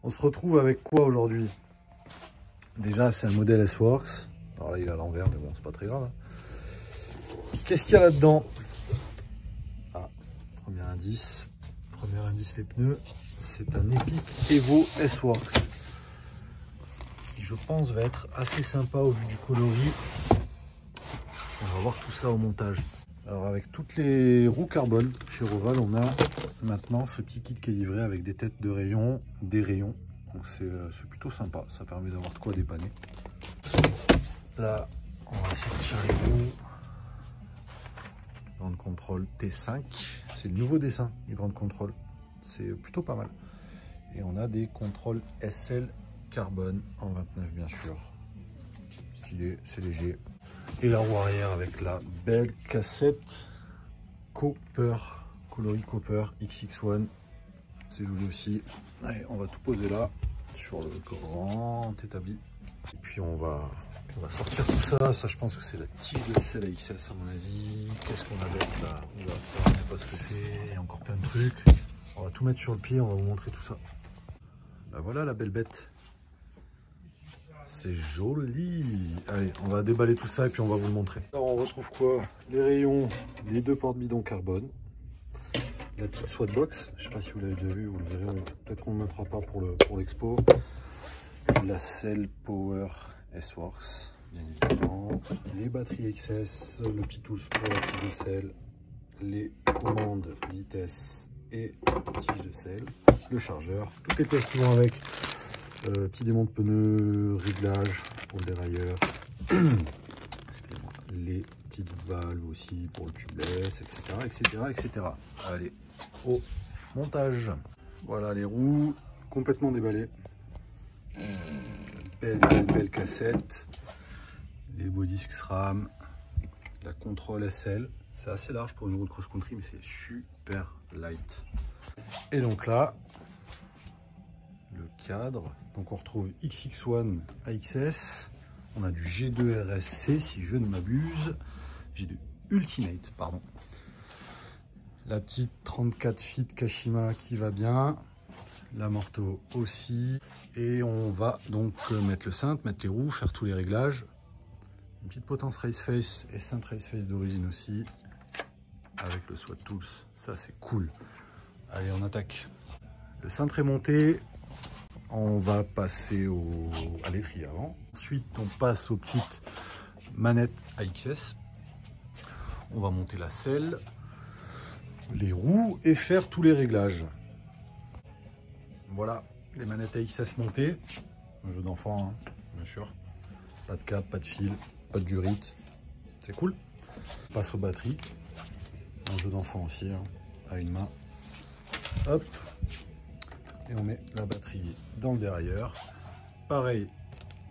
On se retrouve avec quoi aujourd'hui? Déjà, c'est un modèle S-Works. Alors là, il est à l'envers, mais bon, c'est pas très grave. Qu'est-ce qu'il y a là-dedans? Ah, premier indice, les pneus. C'est un Epic Evo S-Works, qui je pense va être assez sympa au vu du coloris. On va voir tout ça au montage. Alors avec toutes les roues carbone chez Roval, on a maintenant ce petit kit qui est livré avec des têtes de rayon, des rayons. Donc c'est plutôt sympa, ça permet d'avoir de quoi dépanner. Là, on va sortir les roues. Grande Contrôle T5, c'est le nouveau dessin du Grande Contrôle. C'est plutôt pas mal. Et on a des contrôles SL carbone en 29 bien sûr. Stylé, c'est léger. Et la roue arrière avec la belle cassette Cooper, coloris Cooper XX1. C'est joli aussi. Allez, on va tout poser là, sur le grand établi. Et puis on va sortir tout ça. Ça, je pense que c'est la tige de selle AXS à mon avis. Qu'est-ce qu'on a d'autre là? On va faire, je sais pas ce que c'est. Il y a encore plein de trucs. On va tout mettre sur le pied, on va vous montrer tout ça. Bah voilà la belle bête. C'est joli. Allez, on va déballer tout ça et puis on va vous le montrer. Alors on retrouve quoi? Les rayons, les deux porte-bidons carbone, la petite SWAT box, je sais pas si vous l'avez déjà vu, vous le verrez, peut-être qu'on ne le mettra pas pour l'expo. La selle Power S-Works, bien évidemment. Les batteries XS, le petit tools pour la tige de selle, les commandes vitesse et tige de selle, le chargeur, toutes les pièces qui vont avec. Petit démon de pneus, réglage pour le dérailleur, les petites valves aussi pour le tubeless, etc. Allez, au montage. Voilà les roues complètement déballées. Belle cassette. Les body SRAM, la contrôle SL. C'est assez large pour une roue de cross-country, mais c'est super light. Et donc là, le cadre, donc on retrouve XX1 AXS, on a du G2 RSC si je ne m'abuse, G2 Ultimate pardon, la petite 34 Fit Kashima qui va bien, la Morto aussi, et on va donc mettre le cintre, mettre les roues, faire tous les réglages, une petite potence race face et cintre race face d'origine aussi, avec le SWAT Tools, ça c'est cool. Allez on attaque, le cintre est monté. On va passer à l'étrier avant. Ensuite, on passe aux petites manettes AXS. On va monter la selle, les roues et faire tous les réglages. Voilà, les manettes AXS montées. Un jeu d'enfant, hein, bien sûr. Pas de câble, pas de fil, pas de durite. C'est cool. On passe aux batteries. Un jeu d'enfant aussi, hein, à une main. Hop. Et on met la batterie dans le dérailleur. Pareil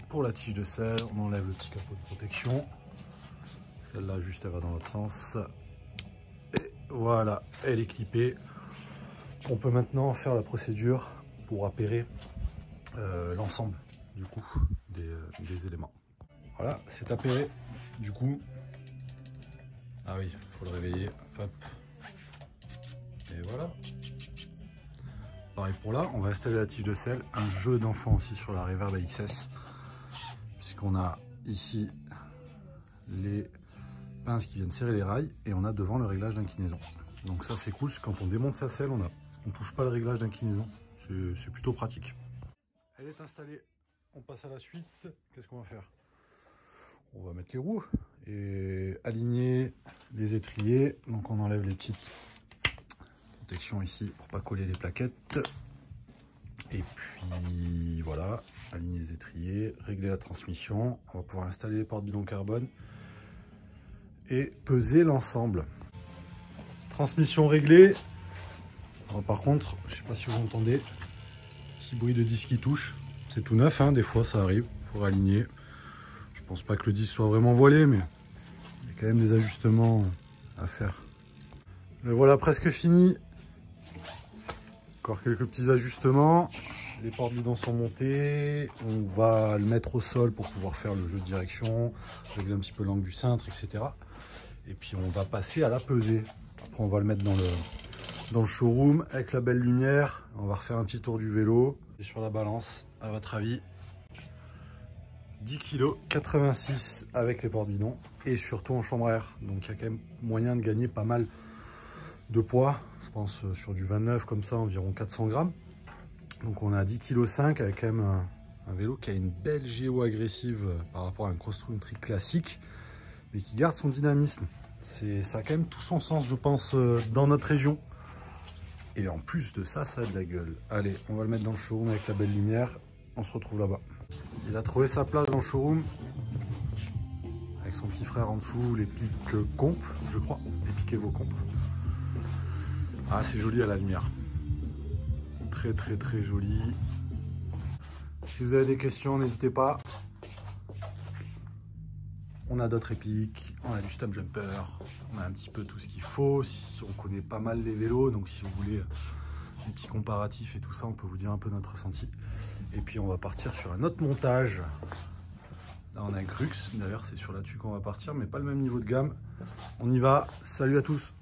pour la tige de selle, on enlève le petit capot de protection. Celle-là juste elle va dans l'autre sens. Et voilà, elle est clippée. On peut maintenant faire la procédure pour appairer l'ensemble du coup des éléments. Voilà, c'est appairé du coup. Ah oui, il faut le réveiller. Hop. Et voilà. Pareil pour là, on va installer la tige de selle, un jeu d'enfant aussi sur la Reverb AXS, puisqu'on a ici les pinces qui viennent serrer les rails et on a devant le réglage d'inclinaison. Donc ça c'est cool, parce que quand on démonte sa selle, on ne touche pas le réglage d'inclinaison, c'est plutôt pratique. Elle est installée, on passe à la suite. Qu'est-ce qu'on va faire? On va mettre les roues et aligner les étriers, donc on enlève les petites protection ici pour pas coller les plaquettes, et puis voilà, aligner les étriers, régler la transmission. On va pouvoir installer les porte-bidons carbone et peser l'ensemble. Transmission réglée. Alors, par contre, je sais pas si vous entendez, petit bruit de disque qui touche. C'est tout neuf, hein, des fois ça arrive, faut aligner. Je pense pas que le disque soit vraiment voilé, mais il y a quand même des ajustements à faire. Le voilà presque fini. Encore quelques petits ajustements. Les porte-bidons sont montés. On va le mettre au sol pour pouvoir faire le jeu de direction, régler un petit peu l'angle du cintre, etc. Et puis on va passer à la pesée. Après on va le mettre dans le showroom avec la belle lumière. On va refaire un petit tour du vélo. Et sur la balance, à votre avis, 10 kg 86 avec les portes bidons et surtout en chambre à air. Donc il y a quand même moyen de gagner pas mal de poids. Je pense sur du 29 comme ça, environ 400 grammes. Donc on a 10 kg 5 avec quand même un vélo qui a une belle géo agressive par rapport à un cross-country classique, mais qui garde son dynamisme. Ça a quand même tout son sens, je pense, dans notre région. Et en plus de ça, ça a de la gueule. Allez, on va le mettre dans le showroom avec la belle lumière. On se retrouve là-bas. Il a trouvé sa place dans le showroom. Avec son petit frère en dessous, les pics compes, je crois. Les piquets vos compes. Ah, c'est joli à la lumière. Très, très, très joli. Si vous avez des questions, n'hésitez pas. On a d'autres répliques, on a du stop jumper, on a un petit peu tout ce qu'il faut. On connaît pas mal les vélos, donc si vous voulez des petits comparatifs et tout ça, on peut vous dire un peu notre ressenti. Et puis on va partir sur un autre montage. Là on a Grux, d'ailleurs c'est sur là-dessus qu'on va partir, mais pas le même niveau de gamme. On y va, salut à tous!